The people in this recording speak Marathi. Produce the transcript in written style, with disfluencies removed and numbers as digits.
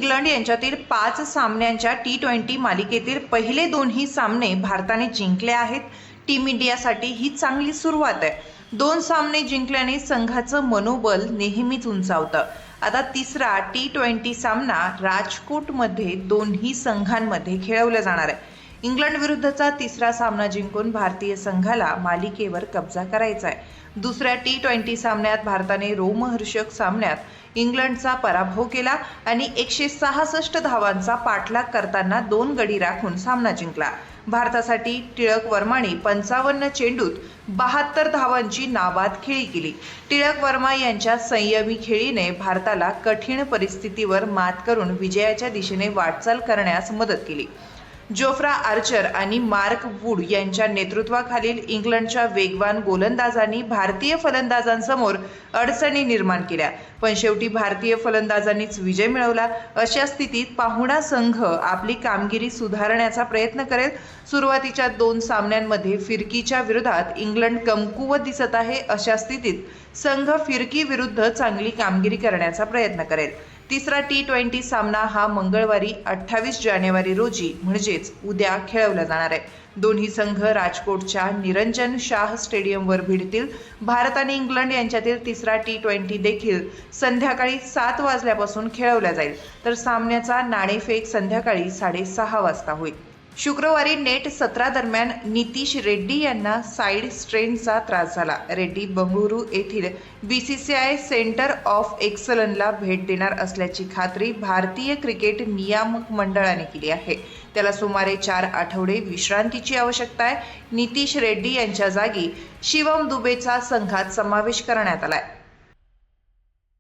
इंग्लंड यांच्यातील 5 सामन्यांच्या T20 मालिकेतील पहिले दोन्ही सामने भारताने जिंकले आहेत। टीम इंडियासाठी ही चांगली सुरुवात आहे। 2 सामने जिंकल्याने संघाचं मनोबल नेहमीच उंचावतं। आता तिसरा T20 सामना राजकोटमध्ये दोन्ही संघांमध्ये खेळवला जाणार आहे। इंग्लंड विरुद्धचा तिसरा सामना जिंकून भारतीय संघाला मालिकेवर कब्जा करायचा आहे। दुसऱ्या T20 सामन्यात भारताने रोमहर्षक सामन्यात इंग्लंडचा पराभव केला आणि 166 धावांचा पाठलाग करताना 2 गडी राखून सामना जिंकला। भारतासाठी टिळक वर्माने 55 चेंडूत 72 धावांची नाबाद खेळी केली। टिळक वर्मा यांच्या संयमी खेळीने भारताला कठीण परिस्थितीवर मात करून विजयाच्या दिशेने वाटचाल करण्यास मदत केली। जोफ्रा आर्चर आणि मार्क वूड यांच्या नेतृत्वाखालील इंग्लंडच्या वेगवान गोलंदाजांनी भारतीय फलंदाजांसमोर अडचणी निर्माण केल्या, पण शेवटी भारतीय फलंदाजांनीच विजय मिळवला। अशा स्थितीत पाहुणा संघ आपली कामगिरी सुधारण्याचा प्रयत्न करेल। सुरुवातीच्या 2 सामन्यांमध्ये फिरकीच्या विरोधात इंग्लंड कमकुवत दिसत आहे। अशा स्थितीत संघ फिरकी विरुद्ध चांगली कामगिरी करण्याचा प्रयत्न करेल। तिसरा T20 सामना हा मंगळवारी 28 जानेवारी रोजी म्हणजेच उद्या खेळवला जाणार आहे। दोन्ही संघ राजकोटच्या निरंजन शाह स्टेडियमवर भिडतील। भारत आणि इंग्लंड यांच्यातील तिसरा T20 देखील संध्याकाळी 7 वाजल्यापासून खेळवला जाईल, तर सामन्याचा नाणेफेक संध्याकाळी 6:30 वाजता होईल। शुक्रवारी नेट 17 दरम्यान नितीश रेड्डी यांना साईड स्ट्रेनचा त्रास झाला। रेड्डी बंगळुरू येथील BCCI सेंटर ऑफ एक्सलन्सला भेट देणार असल्याची खात्री भारतीय क्रिकेट नियामक मंडळाने केली आहे। त्याला सुमारे 4 आठवडे विश्रांतीची आवश्यकता आहे। नितीश रेड्डी यांच्या जागी शिवम दुबेचा संघात समावेश करण्यात आलाय।